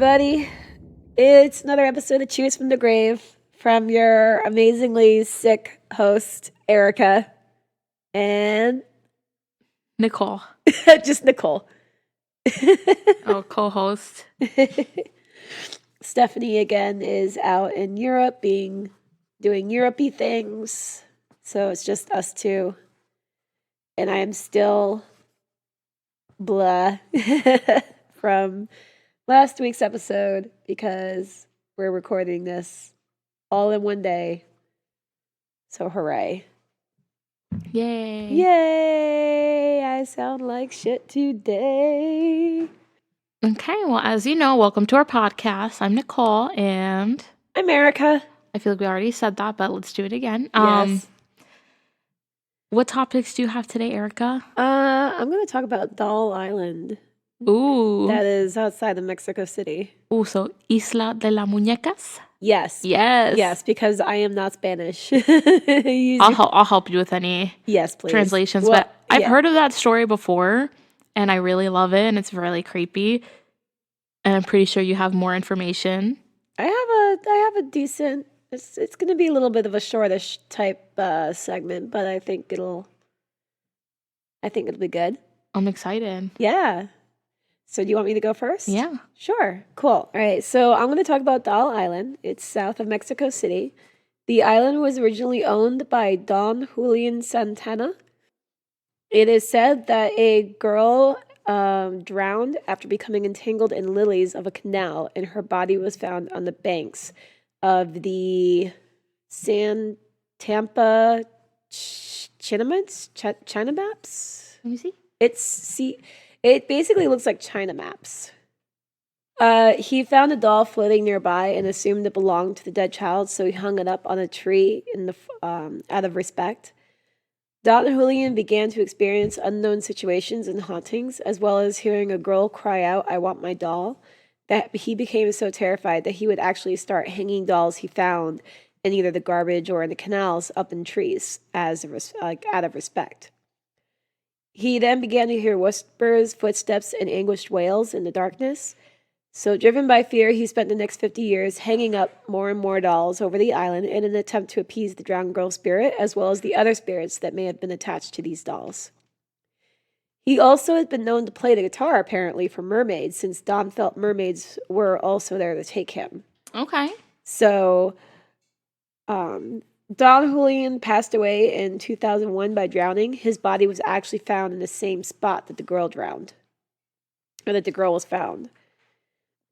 everybody. It's another episode of Cheers from the Grave from your amazingly sick host, Erica, and Nicole. just Nicole. Oh, co-host. Stephanie, again, is out in Europe doing Europe-y things, so it's just us two. And I am still blah from last week's episode because we're recording this all in one day. So hooray. Yay. Yay! I sound like shit today. Okay, well, as you know, welcome to our podcast. I'm Nicole, and I'm Erica. I feel like we already said that, but let's do it again. Yes. What topics do you have today, Erica? I'm going to talk about Doll Island. Ooh. That is outside of Mexico City. Ooh, so Isla de las Muñecas? Yes. Yes. Yes, because I am not Spanish. I'll help you with any yes, please. translations, but I've heard of that story before, and I really love it, and it's really creepy. And I'm pretty sure you have more information. I have a decent. It's going to be a little bit of a shortish type segment, but I think it'll be good. I'm excited. Yeah. So do you want me to go first? Yeah. Sure. Cool. All right. So I'm going to talk about Doll Island. It's south of Mexico City. The island was originally owned by Don Julian Santana. It is said that a girl drowned after becoming entangled in lilies of a canal, and her body was found on the banks of the San Tampa Chinamaps? Let me see. It basically looks like China maps. He found a doll floating nearby and assumed it belonged to the dead child, so he hung it up on a tree out of respect. Don Julian began to experience unknown situations and hauntings, as well as hearing a girl cry out, "I want my doll," that he became so terrified that he would actually start hanging dolls he found in either the garbage or in the canals up in trees out of respect. He then began to hear whispers, footsteps, and anguished wails in the darkness. So, driven by fear, he spent the next 50 years hanging up more and more dolls over the island in an attempt to appease the drowned girl spirit, as well as the other spirits that may have been attached to these dolls. He also has been known to play the guitar, apparently, for mermaids, since Don felt mermaids were also there to take him. Okay. So, Don Julian passed away in 2001 by drowning. His body was actually found in the same spot that the girl drowned, or that the girl was found.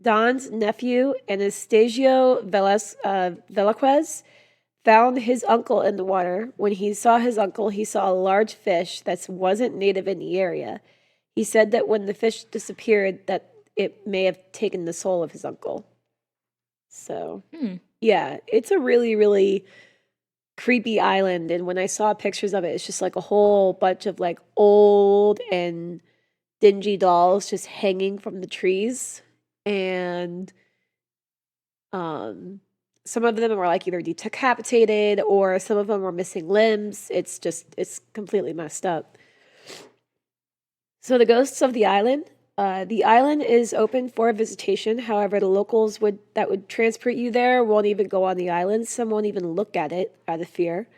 Don's nephew, Anastasio Velazquez, found his uncle in the water. When he saw his uncle, he saw a large fish that wasn't native in the area. He said that when the fish disappeared, that it may have taken the soul of his uncle. So, yeah, it's a really, really creepy island. And when I saw pictures of it, it's just like a whole bunch of like old and dingy dolls just hanging from the trees. And some of them were like either decapitated or some of them were missing limbs. It's completely messed up. So the ghosts of the island is open for visitation. However, the locals that would transport you there won't even go on the island. Some won't even look at it out of fear.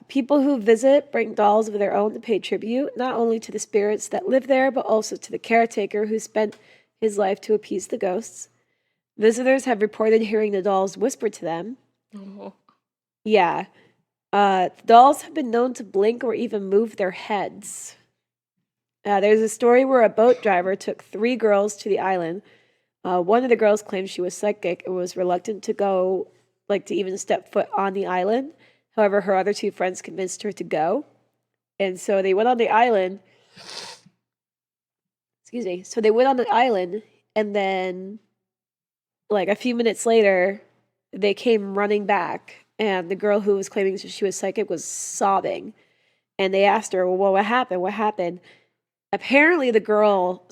People who visit bring dolls of their own to pay tribute, not only to the spirits that live there, but also to the caretaker who spent his life to appease the ghosts. Visitors have reported hearing the dolls whisper to them. Oh. Yeah. The dolls have been known to blink or even move their heads. There's a story where a boat driver took 3 girls to the island. One of the girls claimed she was psychic and was reluctant to go, to even step foot on the island. However, her other 2 friends convinced her to go. And so they went on the island. So they went on the island, and then, a few minutes later, they came running back, and the girl who was claiming she was psychic was sobbing. And they asked her, well, what happened? What happened? Apparently, the girl,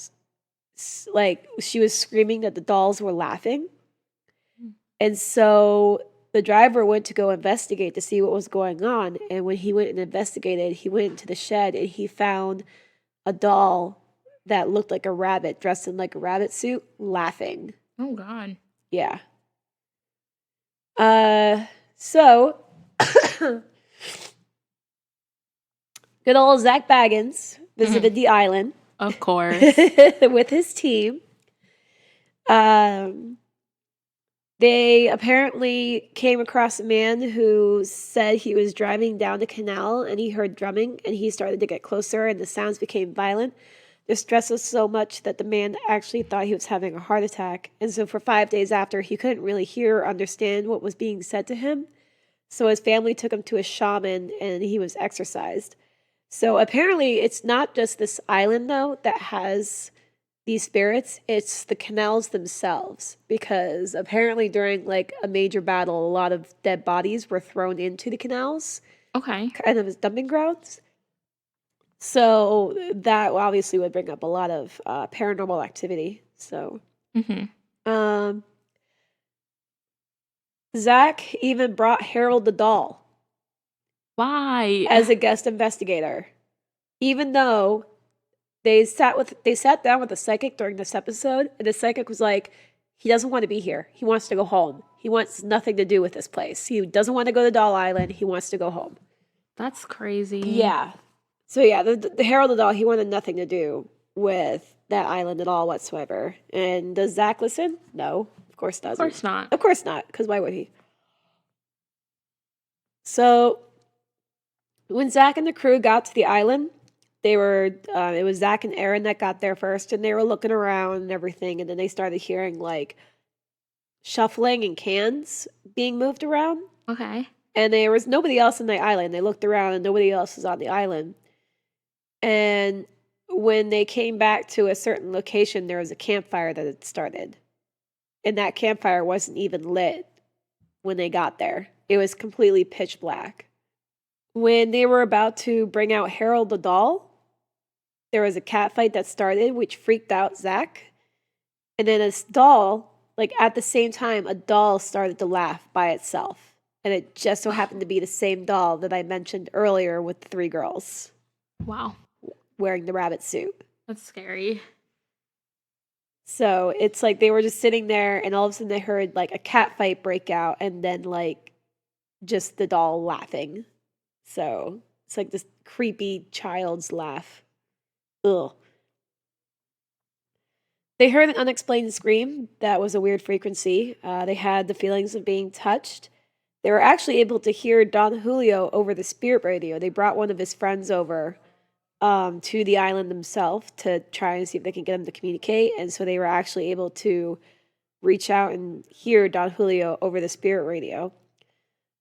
she was screaming that the dolls were laughing. And so the driver went to go investigate to see what was going on. And when he went and investigated, he went into the shed, and he found a doll that looked like a rabbit, dressed in like a rabbit suit, laughing. Oh, God. Yeah. So good old Zach Baggins visited the island. Of course. With his team. They apparently came across a man who said he was driving down the canal and he heard drumming and he started to get closer and the sounds became violent. The stress was so much that the man actually thought he was having a heart attack. And so for 5 days after, he couldn't really hear or understand what was being said to him. So his family took him to a shaman and he was exorcised. So apparently it's not just this island, though, that has these spirits. It's the canals themselves. Because apparently during, like, a major battle, a lot of dead bodies were thrown into the canals. Okay. Kind of as dumping grounds. So that obviously would bring up a lot of paranormal activity. So, Zach even brought Harold the doll. Why? As a guest investigator, even though they sat down with the psychic during this episode, and the psychic was like, he doesn't want to be here. He wants to go home. He wants nothing to do with this place. He doesn't want to go to Doll Island. He wants to go home. That's crazy. Yeah. So yeah, the Harold the doll, he wanted nothing to do with that island at all whatsoever. And does Zach listen? No, of course doesn't. Of course not. Of course not, because why would he? So when Zach and the crew got to the island, they were, it was Zach and Aaron that got there first, and they were looking around and everything, and then they started hearing, like, shuffling and cans being moved around. Okay. And there was nobody else on the island. They looked around, and nobody else was on the island. And when they came back to a certain location, there was a campfire that had started. And that campfire wasn't even lit when they got there. It was completely pitch black. When they were about to bring out Harold the doll, there was a cat fight that started, which freaked out Zach. And then this doll, like at the same time, a doll started to laugh by itself. And it just so happened to be the same doll that I mentioned earlier with the 3 girls. Wow. Wearing the rabbit suit. That's scary. So it's like they were just sitting there and all of a sudden they heard like a cat fight break out and then like just the doll laughing. So it's like this creepy child's laugh. Ugh. They heard an unexplained scream that was a weird frequency. They had the feelings of being touched. They were actually able to hear Don Julio over the spirit radio. They brought one of his friends over to the island themselves to try and see if they can get him to communicate. And so they were actually able to reach out and hear Don Julio over the spirit radio.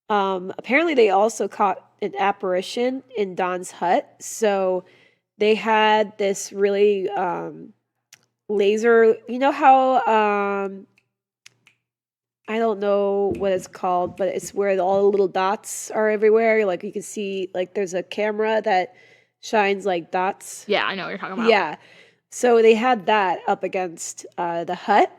Apparently they also caught an apparition in Don's hut. So they had this really laser, you know how I don't know what it's called, but it's where all the little dots are everywhere. Like you can see, like there's a camera that shines like dots. Yeah, I know what you're talking about. Yeah. So they had that up against the hut.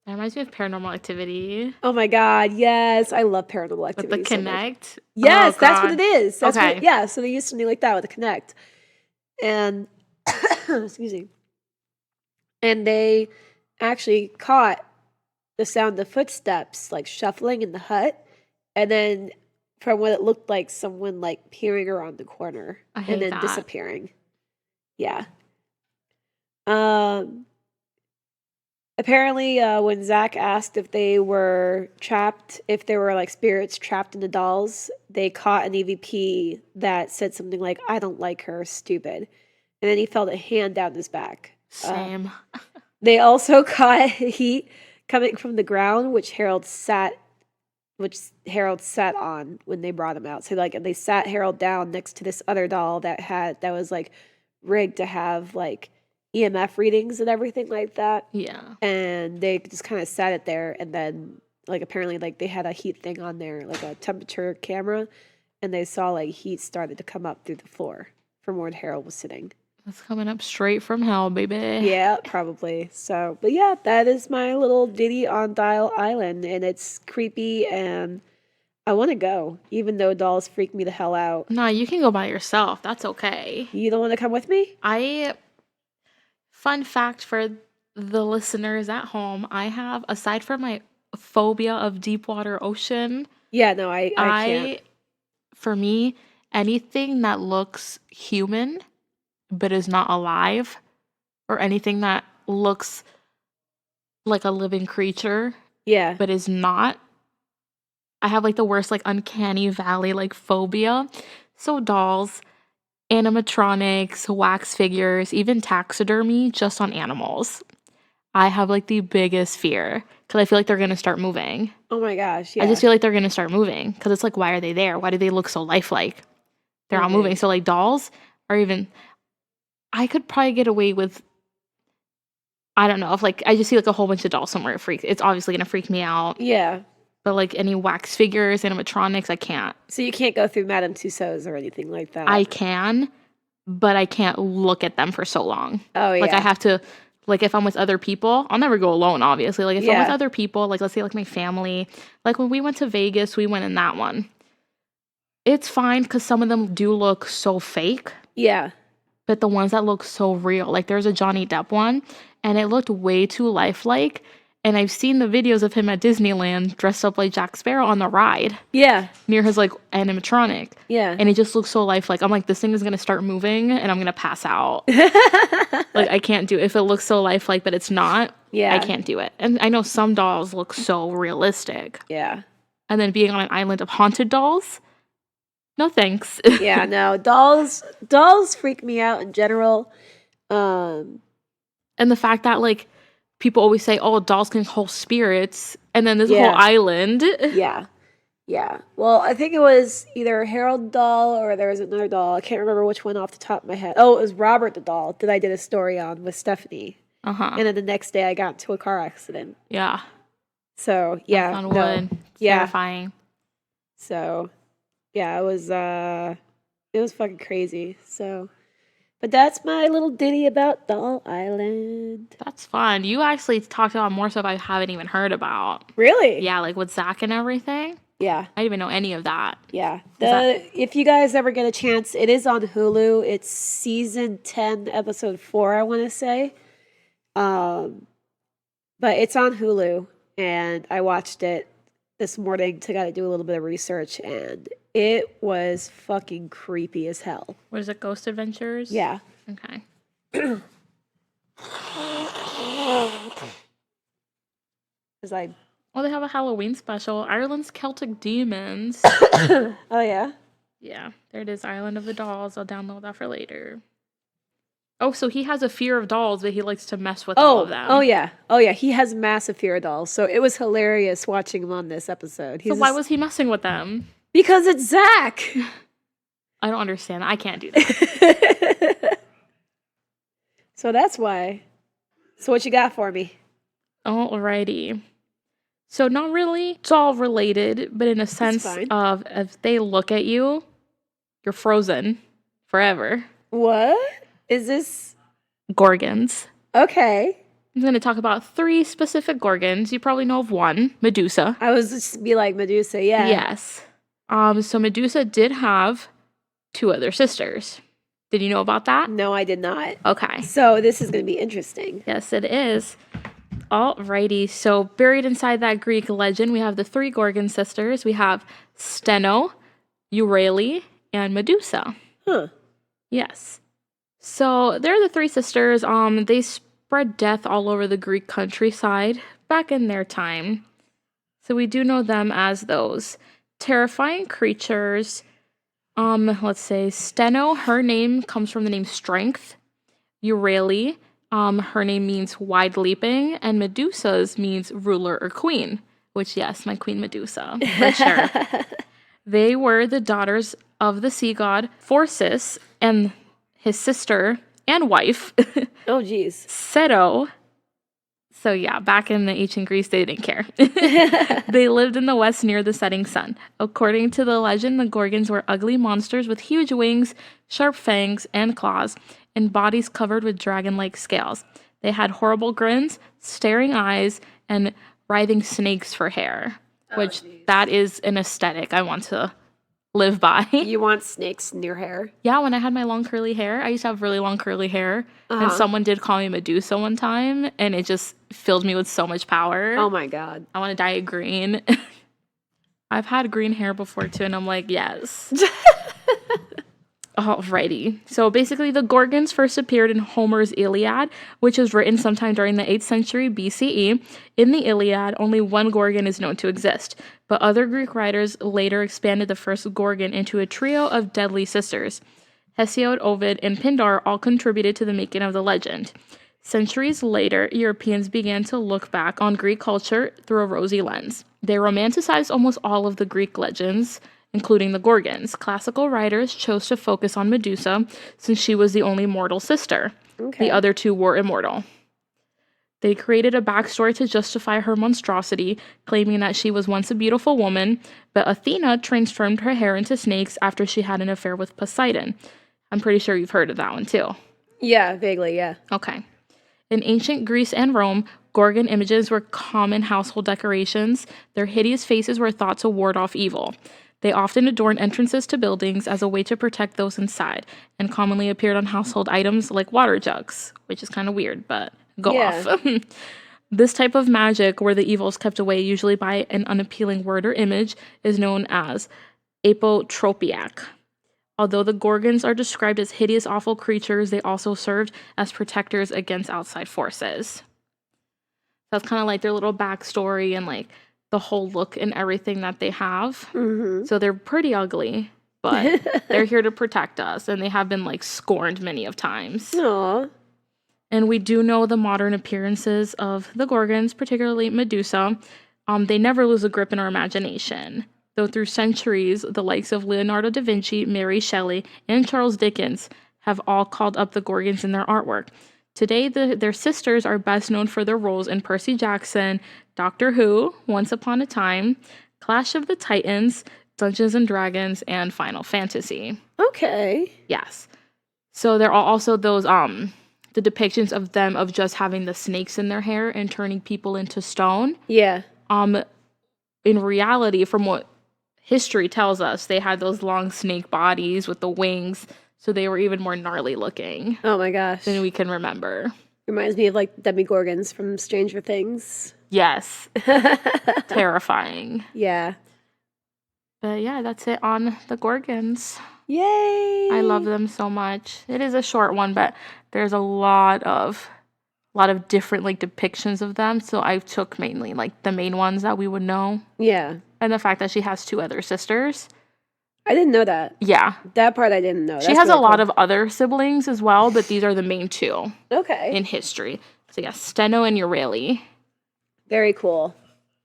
That reminds me of Paranormal Activity. Oh my God, yes. I love Paranormal Activity. With the Connect? So yes, oh, that's what it is. That's okay. What, yeah, so they used something like that with the Connect. And, excuse me. And they actually caught the sound of footsteps, like shuffling in the hut. And then from what it looked like, someone like peering around the corner and then disappearing. Yeah. Apparently, when Zach asked if they were trapped, if there were like spirits trapped in the dolls, they caught an EVP that said something like, "I don't like her, stupid." And then he felt a hand down his back. Same. They also caught heat coming from the ground, which Harold sat on when they brought him out. So like they sat Harold down next to this other doll that was like rigged to have like EMF readings and everything like that. Yeah. And they just kind of sat it there, and then like apparently like they had a heat thing on there, like a temperature camera, and they saw like heat started to come up through the floor from where Harold was sitting. That's coming up straight from hell, baby. Yeah, probably. So, but yeah, that is my little ditty on Doll Island, and it's creepy, and I want to go, even though dolls freak me the hell out. No, you can go by yourself. That's okay. You don't want to come with me? Fun fact for the listeners at home, I have, aside from my phobia of deep water ocean, Yeah, no, I can't. For me, anything that looks human but is not alive, or anything that looks like a living creature Yeah. but is not, I have like the worst like uncanny valley like phobia. So dolls, animatronics, wax figures, even taxidermy just on animals. I have like the biggest fear because I feel like they're going to start moving. Oh my gosh, yeah. I just feel like they're going to start moving because it's like, why are they there? Why do they look so lifelike? They're not moving. So like dolls are even, I could probably get away with, I don't know, if like I just see like a whole bunch of dolls somewhere, it's obviously going to freak me out. Yeah. But like any wax figures, animatronics, I can't. So you can't go through Madame Tussauds or anything like that? I can, but I can't look at them for so long. Oh, yeah. Like I have to, like if I'm with other people, I'll never go alone, obviously. Like if I'm with other people, like let's say like my family, like when we went to Vegas, we went in that one. It's fine because some of them do look so fake. Yeah. But the ones that look so real, like there's a Johnny Depp one, and it looked way too lifelike. And I've seen the videos of him at Disneyland dressed up like Jack Sparrow on the ride. Yeah. Near his like animatronic. Yeah. And it just looks so lifelike. I'm like, this thing is going to start moving and I'm going to pass out. Like, I can't do it. If it looks so lifelike, but it's not, I can't do it. And I know some dolls look so realistic. Yeah. And then being on an island of haunted dolls, no thanks. Yeah, no. Dolls freak me out in general. And the fact that, like, people always say, oh, dolls can hold spirits. And then this whole island. Yeah. Yeah. Well, I think it was either Harold doll or there was another doll. I can't remember which one off the top of my head. Oh, it was Robert the doll that I did a story on with Stephanie. Uh-huh. And then the next day I got into a car accident. Yeah. So, yeah. On wood. Yeah. Terrifying. So, yeah, it was fucking crazy. So, but that's my little ditty about Doll Island. That's fun. You actually talked about more stuff I haven't even heard about. Really? Yeah, like with Zach and everything. Yeah. I didn't even know any of that. Yeah. If you guys ever get a chance, it is on Hulu. It's season 10, episode 4, I want to say. But it's on Hulu, and I watched it this morning to gotta do a little bit of research, and it was fucking creepy as hell. What is it, Ghost Adventures? Yeah. Okay. Well, they have a Halloween special. Ireland's Celtic Demons. Oh, yeah? Yeah, there it is, Island of the Dolls. I'll download that for later. Oh, so he has a fear of dolls, but he likes to mess with all of them. Oh, yeah. Oh, yeah. He has massive fear of dolls. So it was hilarious watching him on this episode. So why was he messing with them? Because it's Zach. I don't understand. I can't do that. So that's why. So what you got for me? Alrighty. So not really. It's all related, but in a sense of if they look at you, you're frozen forever. What? Is this? Gorgons. Okay. I'm going to talk about 3 specific Gorgons. You probably know of one, Medusa. I was just be like Medusa, yeah. Yes. So Medusa did have 2 other sisters. Did you know about that? No, I did not. Okay. So this is going to be interesting. Yes, it is. Alrighty. So buried inside that Greek legend, we have the 3 Gorgon sisters. We have Steno, Euryale, and Medusa. Huh. Yes. So they're the 3 sisters. They spread death all over the Greek countryside back in their time. So we do know them as those terrifying creatures. Let's say Steno, her name comes from the name Strength. Euryale, her name means wide leaping, and Medusa's means ruler or queen, which, yes, my queen Medusa, for sure. They were the daughters of the sea god Phorcys and his sister and wife, oh, geez, Ceto. So yeah, back in the ancient Greece, they didn't care. They lived in the west near the setting sun. According to the legend, the Gorgons were ugly monsters with huge wings, sharp fangs, and claws, and bodies covered with dragon-like scales. They had horrible grins, staring eyes, and writhing snakes for hair, which that is an aesthetic I want to live by. You want snakes in your hair? Yeah, when I had my long curly hair, I used to have really long curly hair, and someone did call me Medusa one time, and it just filled me with so much power. Oh my god. I want to dye it green. I've had green hair before too, and I'm like, yes. Alrighty. So basically, the Gorgons first appeared in Homer's Iliad, which was written sometime during the 8th century BCE. In the Iliad, only one Gorgon is known to exist, but other Greek writers later expanded the first Gorgon into a trio of deadly sisters. Hesiod, Ovid, and Pindar all contributed to the making of the legend. Centuries later, Europeans began to look back on Greek culture through a rosy lens. They romanticized almost all of the Greek legends, including the Gorgons. Classical writers chose to focus on Medusa since she was the only mortal sister. Okay. The other two were immortal. They created a backstory to justify her monstrosity, claiming that she was once a beautiful woman, but Athena transformed her hair into snakes after she had an affair with Poseidon. I'm pretty sure you've heard of that one too. Yeah, vaguely, yeah. Okay. In ancient Greece and Rome, Gorgon images were common household decorations. Their hideous faces were thought to ward off evil. They often adorned entrances to buildings as a way to protect those inside, and commonly appeared on household items like water jugs, which is kind of weird, but go off. This type of magic, where the evil is kept away usually by an unappealing word or image, is known as apotropiac. Although the Gorgons are described as hideous, awful creatures, they also served as protectors against outside forces. That's kind of like their little backstory and like the whole look and everything that they have. Mm-hmm. So they're pretty ugly, but they're here to protect us, and they have been like scorned many of times. Aww. And we do know the modern appearances of the Gorgons, particularly Medusa. They never lose a grip in our imagination. Though through centuries, the likes of Leonardo da Vinci, Mary Shelley, and Charles Dickens have all called up the Gorgons in their artwork. Today, their sisters are best known for their roles in Percy Jackson, Doctor Who, Once Upon a Time, Clash of the Titans, Dungeons and Dragons, and Final Fantasy. Okay. Yes. So there are also those the depictions of them of just having the snakes in their hair and turning people into stone. Yeah. In reality, from what history tells us, they had those long snake bodies with the wings, so they were even more gnarly looking. Oh my gosh. Than we can remember. Reminds me of like Demigorgons from Stranger Things. Yes. Terrifying. Yeah. But yeah, that's it on the Gorgons. Yay! I love them so much. It is a short one, but there's a lot of different like depictions of them. So I took mainly like the main ones that we would know. Yeah. And the fact that she has two other sisters. I didn't know that. Yeah. That part I didn't know. She has really a lot of other siblings as well, but these are the main two. Okay. In history. So yeah, Steno and Euryale. Very cool.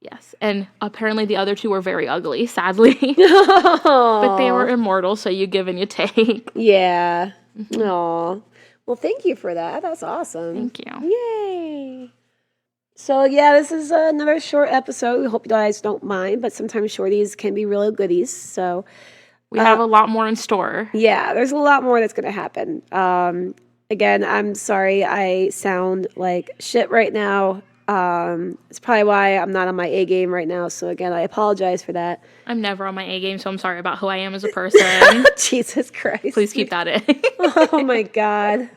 Yes. And apparently the other two were very ugly, sadly. But they were immortal, so you give and you take. Yeah. Aw. Well, thank you for that. That's awesome. Thank you. Yay. So, yeah, this is another short episode. We hope you guys don't mind, but sometimes shorties can be really goodies. So, we have a lot more in store. Yeah, there's a lot more that's going to happen. Again, I'm sorry I sound like shit right now. It's probably why I'm not on my A game right now. So, again, I apologize for that. I'm never on my A game, so I'm sorry about who I am as a person. Jesus Christ. Please keep that in. Oh, my God.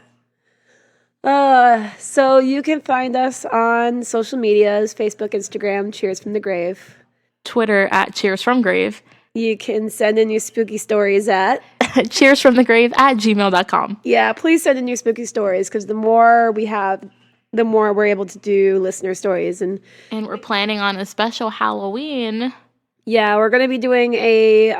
So you can find us on social medias, Facebook, Instagram, Cheers from the Grave. Twitter at Cheers from Grave. You can send in your spooky stories at cheersfromthegrave@gmail.com. Yeah, please send in your spooky stories, because the more we have, the more we're able to do listener stories. And we're planning on a special Halloween. Yeah, we're going to be doing a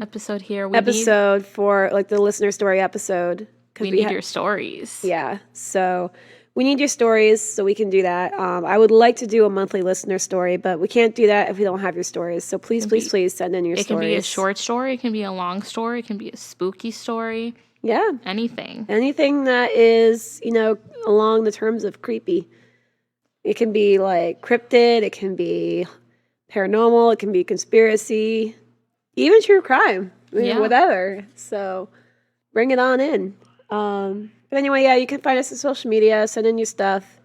episode here. For like the listener story episode. We need your stories. Yeah, so we need your stories so we can do that. I would like to do a monthly listener story, but we can't do that if we don't have your stories. So please send in your stories. It can be a short story. It can be a long story. It can be a spooky story. Yeah. Anything. Anything that is, along the terms of creepy. It can be like cryptid. It can be paranormal. It can be conspiracy. Even true crime. Whatever. So bring it on in. But anyway, yeah, you can find us on social media. Send in your stuff.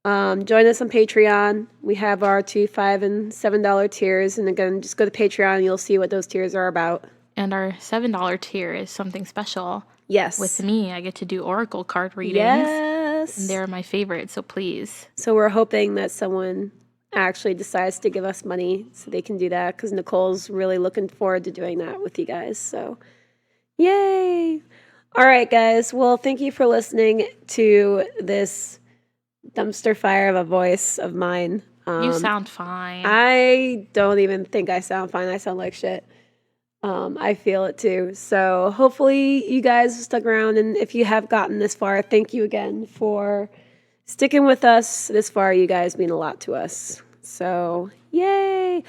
Join us on Patreon. We have our $2, $5, and $7 tiers. And again, just go to Patreon and you'll see what those tiers are about. And our $7 tier is something special. Yes. With me, I get to do oracle card readings. Yes. And they're my favorite, so please. So we're hoping that someone actually decides to give us money so they can do that, because Nicole's really looking forward to doing that with you guys. So, yay. All right, guys. Well, thank you for listening to this dumpster fire of a voice of mine. You sound fine. I don't even think I sound fine. I sound like shit. I feel it too. So hopefully you guys stuck around. And if you have gotten this far, thank you again for sticking with us this far. You guys mean a lot to us. So yay.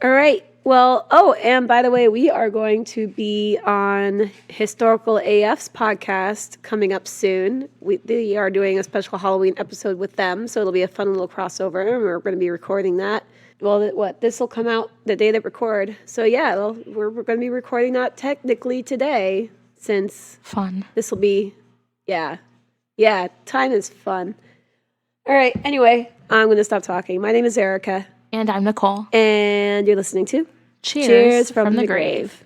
All right. Well, and by the way, we are going to be on Historical AF's podcast coming up soon. They are doing a special Halloween episode with them, so it'll be a fun little crossover, and we're going to be recording that. Well, this will come out the day they record. So yeah, we're going to be recording that technically today, since fun. This will be, yeah, time is fun. All right. Anyway, I'm going to stop talking. My name is Erica. And I'm Nicole. And you're listening to Cheers from the grave.